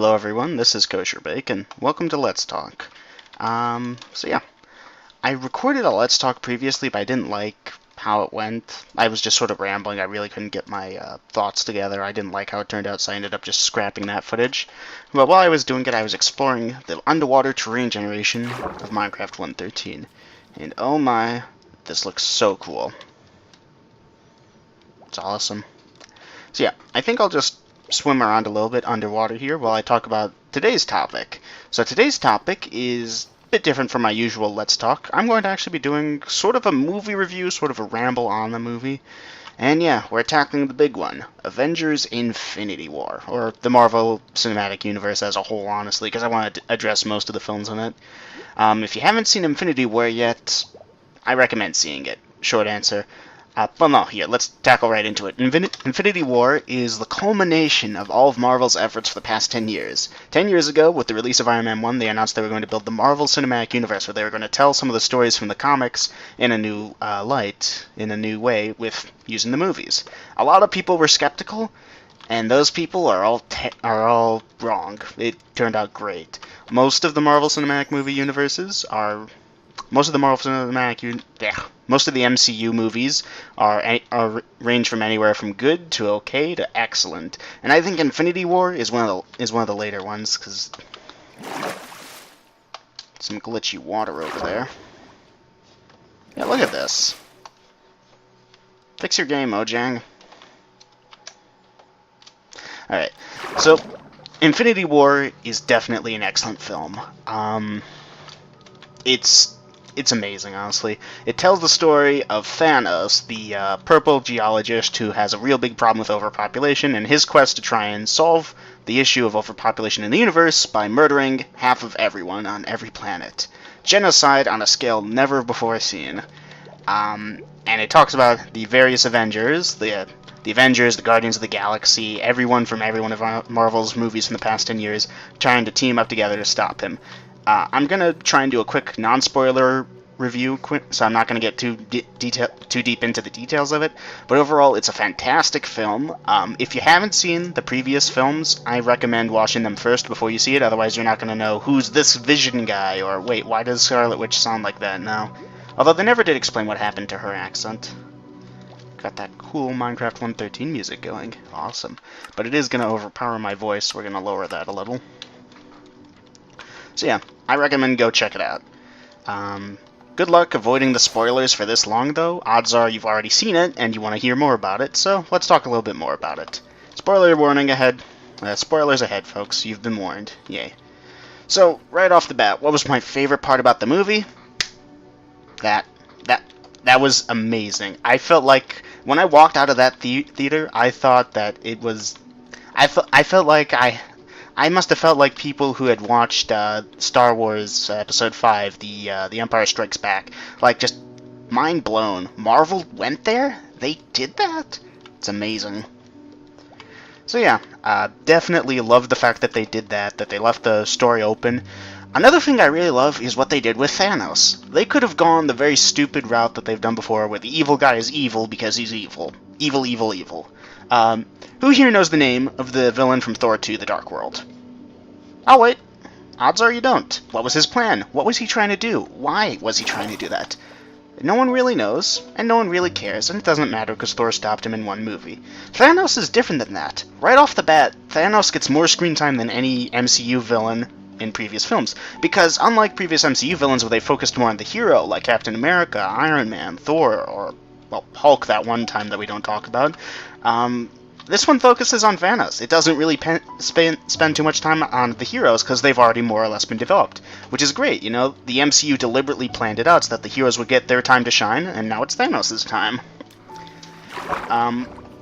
Hello everyone, this is Kosher Bacon. Welcome to Let's Talk. Yeah, I recorded a Let's Talk previously, but I didn't like how it went. I was just sort of rambling. I really couldn't get my thoughts together. I didn't like how it turned out, so I ended up just scrapping that footage. But while I was doing it, I was exploring the underwater terrain generation of Minecraft 1.13. And oh my, this looks so cool. It's awesome. So yeah, I think I'll just swim around a little bit underwater here while I talk about today's topic. So today's topic is a bit different from my usual Let's Talk. I'm going to actually be doing sort of a movie review, sort of a ramble on the movie. And yeah, we're tackling the big one, Avengers Infinity War, or the Marvel Cinematic Universe as a whole, honestly, because I want to address most of the films in it. If you haven't seen Infinity War yet, I recommend seeing it. Short answer. Well, no, here, let's tackle right into it. Infinity War is the culmination of all of Marvel's efforts for the past 10 years. 10 years ago, with the release of Iron Man 1, they announced they were going to build the Marvel Cinematic Universe, where they were going to tell some of the stories from the comics in a new light, in a new way, with using the movies. A lot of people were skeptical, and those people are all wrong. It turned out great. Most of the Marvel Cinematic movie universes are... Most of the MCU movies are range from anywhere from good to okay to excellent, and I think Infinity War is one of the later ones because some glitchy water over there. Yeah, look at this. Fix your game, Mojang. All right, so Infinity War is definitely an excellent film. It's amazing, honestly. It tells the story of Thanos, the purple geologist who has a real big problem with overpopulation, and his quest to try and solve the issue of overpopulation in the universe by murdering half of everyone on every planet. Genocide on a scale never before seen. And it talks about the various Avengers, the Avengers, the Guardians of the Galaxy, everyone from every one of Marvel's movies in the past 10 years, trying to team up together to stop him. I'm going to try and do a quick non-spoiler review, so I'm not going to get too deep into the details of it, but overall it's a fantastic film. If you haven't seen the previous films, I recommend watching them first before you see it, otherwise you're not going to know who's this Vision guy, or wait, why does Scarlet Witch sound like that now? Although they never did explain what happened to her accent. Got that cool Minecraft 1.13 music going. Awesome. But it is going to overpower my voice, so we're going to lower that a little. So yeah, I recommend go check it out. Good luck avoiding the spoilers for this long, though. Odds are you've already seen it, and you want to hear more about it, so let's talk a little bit more about it. Spoiler warning ahead. Spoilers ahead, folks. You've been warned. Yay. So, right off the bat, what was my favorite part about the movie? That was amazing. I felt like, when I walked out of that theater, I thought that it was... I felt like I must have felt like people who had watched Star Wars Episode 5, the Empire Strikes Back. Like, just mind blown. Marvel went there? They did that? It's amazing. So yeah, definitely love the fact that they did that they left the story open. Another thing I really love is what they did with Thanos. They could have gone the very stupid route that they've done before, where the evil guy is evil because he's evil. Evil, evil, evil. Who here knows the name of the villain from Thor 2, The Dark World? Oh wait, odds are you don't. What was his plan? What was he trying to do? Why was he trying to do that? No one really knows, and no one really cares, and it doesn't matter because Thor stopped him in one movie. Thanos is different than that. Right off the bat, Thanos gets more screen time than any MCU villain in previous films, because unlike previous MCU villains where they focused more on the hero, like Captain America, Iron Man, Thor, or, well, Hulk that one time that we don't talk about, this one focuses on Thanos. It doesn't really spend too much time on the heroes because they've already more or less been developed, which is great. You know, the MCU deliberately planned it out so that the heroes would get their time to shine, and now it's Thanos' time.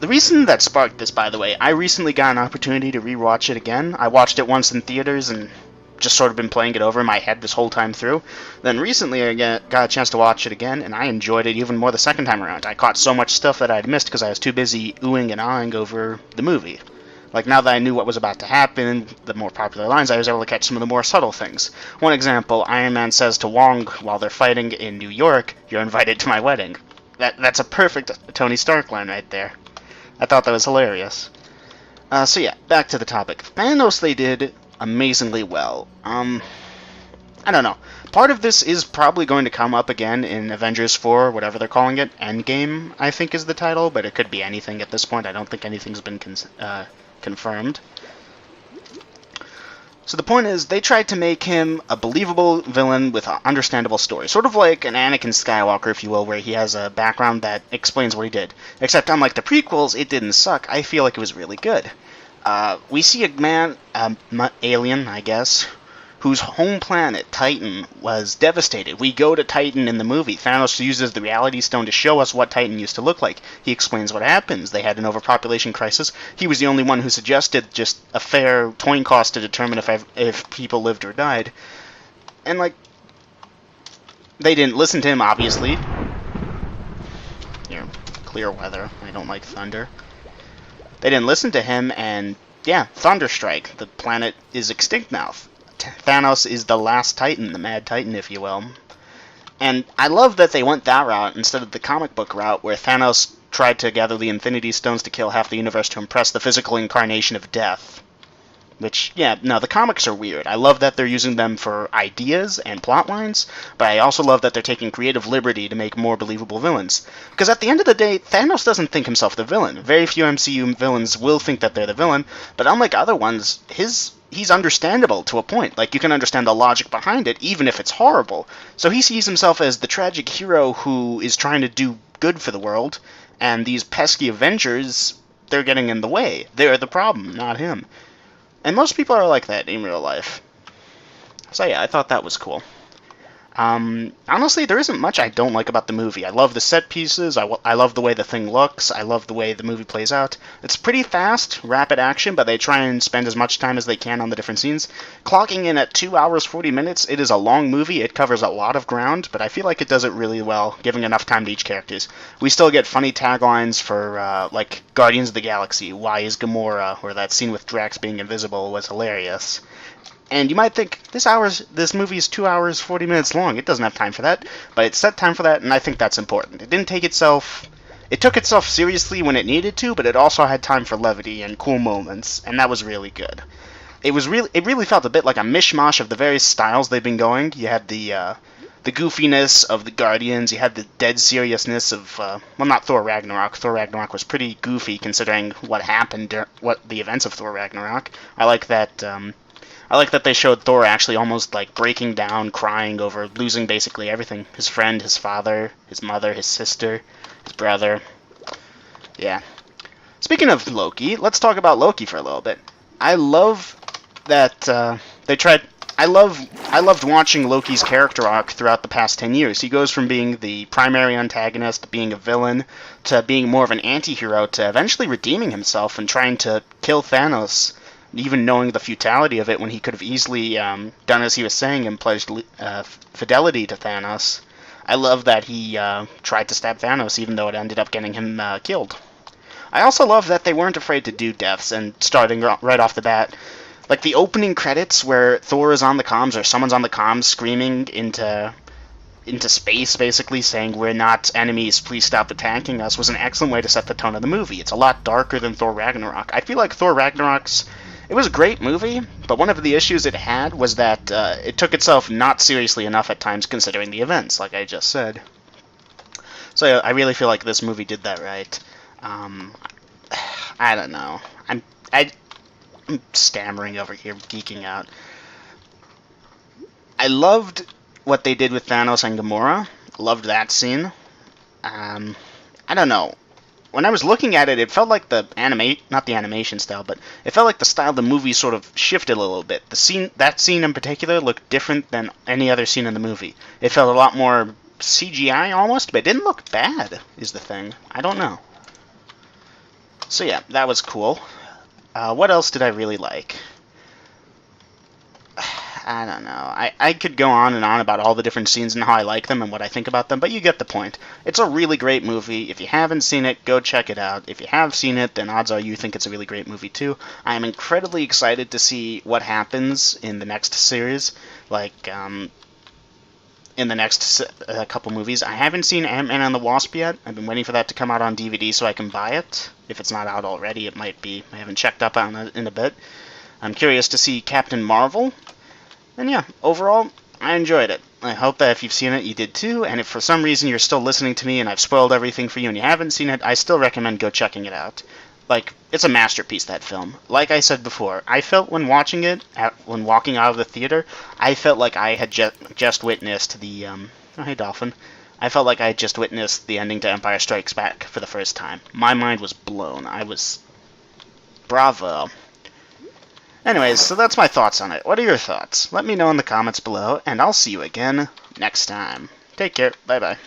The reason that sparked this, by the way, I recently got an opportunity to rewatch it again. I watched it once in theaters and just sort of been playing it over in my head this whole time through. Then recently I got a chance to watch it again, and I enjoyed it even more the second time around. I caught so much stuff that I'd missed because I was too busy oohing and ahhing over the movie. Like, now that I knew what was about to happen, the more popular lines, I was able to catch some of the more subtle things. One example, Iron Man says to Wong while they're fighting in New York, "You're invited to my wedding." That's a perfect Tony Stark line right there. I thought that was hilarious. So yeah, back to the topic. Thanos, they did amazingly well. I don't know. Part of this is probably going to come up again in Avengers 4, whatever they're calling it. Endgame, I think, is the title, but it could be anything at this point. I don't think anything's been confirmed. So the point is, they tried to make him a believable villain with an understandable story. Sort of like an Anakin Skywalker, if you will, where he has a background that explains what he did. Except, unlike the prequels, it didn't suck. I feel like it was really good. We see a man, alien, I guess, whose home planet, Titan, was devastated. We go to Titan in the movie. Thanos uses the Reality Stone to show us what Titan used to look like. He explains what happens. They had an overpopulation crisis. He was the only one who suggested just a fair coin cost to determine if people lived or died. And, like, they didn't listen to him, obviously. Here, clear weather. I don't like thunder. They didn't listen to him, and, yeah, Thunderstrike. The planet is extinct now. Thanos is the last Titan, the Mad Titan, if you will. And I love that they went that route instead of the comic book route, where Thanos tried to gather the Infinity Stones to kill half the universe to impress the physical incarnation of death. Which, yeah, no, the comics are weird. I love that they're using them for ideas and plot lines, but I also love that they're taking creative liberty to make more believable villains. Because at the end of the day, Thanos doesn't think himself the villain. Very few MCU villains will think that they're the villain, but unlike other ones, he's understandable to a point. Like, you can understand the logic behind it, even if it's horrible. So he sees himself as the tragic hero who is trying to do good for the world, and these pesky Avengers, they're getting in the way. They're the problem, not him. And most people are like that in real life. So yeah, I thought that was cool. Honestly, there isn't much I don't like about the movie. I love the set pieces, I love the way the thing looks, I love the way the movie plays out. It's pretty fast, rapid action, but they try and spend as much time as they can on the different scenes. Clocking in at 2 hours 40 minutes, it is a long movie, it covers a lot of ground, but I feel like it does it really well, giving enough time to each characters. We still get funny taglines for, like, Guardians of the Galaxy, Why is Gamora, or that scene with Drax being invisible was hilarious. And you might think, this movie is 2 hours, 40 minutes long. It doesn't have time for that. But it set time for that, and I think that's important. It took itself seriously when it needed to, but it also had time for levity and cool moments, and that was really good. It really felt a bit like a mishmash of the various styles they've been going. You had the goofiness of the Guardians, you had the dead seriousness of, well, not Thor Ragnarok. Thor Ragnarok was pretty goofy considering what happened, the events of Thor Ragnarok. I like that they showed Thor actually almost like breaking down, crying over losing basically everything. His friend, his father, his mother, his sister, his brother. Yeah. Speaking of Loki, let's talk about Loki for a little bit. I love that I loved watching Loki's character arc throughout the past 10 years. He goes from being the primary antagonist, being a villain, to being more of an anti-hero, to eventually redeeming himself and trying to kill Thanos, even knowing the futility of it when he could have easily done as he was saying and pledged fidelity to Thanos. I love that he tried to stab Thanos even though it ended up getting him killed. I also love that they weren't afraid to do deaths, and starting right off the bat, like the opening credits where Thor is on the comms or someone's on the comms screaming into space, basically saying, "We're not enemies, please stop attacking us," was an excellent way to set the tone of the movie. It's a lot darker than Thor Ragnarok. I feel like Thor Ragnarok's it was a great movie, but one of the issues it had was that it took itself not seriously enough at times considering the events, like I just said. So yeah, I really feel like this movie did that right. I don't know. I'm stammering over here, geeking out. I loved what they did with Thanos and Gamora. Loved that scene. I don't know. When I was looking at it, it felt like not the animation style, but it felt like the style of the movie sort of shifted a little bit. That scene in particular looked different than any other scene in the movie. It felt a lot more CGI almost, but it didn't look bad, is the thing. I don't know. So yeah, that was cool. What else did I really like? I don't know. I could go on and on about all the different scenes and how I like them and what I think about them, but you get the point. It's a really great movie. If you haven't seen it, go check it out. If you have seen it, then odds are you think it's a really great movie too. I am incredibly excited to see what happens in the next series, like, in the next couple movies. I haven't seen Ant-Man and the Wasp yet. I've been waiting for that to come out on DVD so I can buy it. If it's not out already, it might be. I haven't checked up on it in a bit. I'm curious to see Captain Marvel. And yeah, overall, I enjoyed it. I hope that if you've seen it, you did too, and if for some reason you're still listening to me and I've spoiled everything for you and you haven't seen it, I still recommend go checking it out. Like, it's a masterpiece, that film. Like I said before, I felt when watching it, when walking out of the theater, I felt like I had just witnessed the, oh hey Dolphin. I felt like I had just witnessed the ending to Empire Strikes Back for the first time. My mind was blown. I was... bravo. Anyways, so that's my thoughts on it. What are your thoughts? Let me know in the comments below, and I'll see you again next time. Take care. Bye-bye.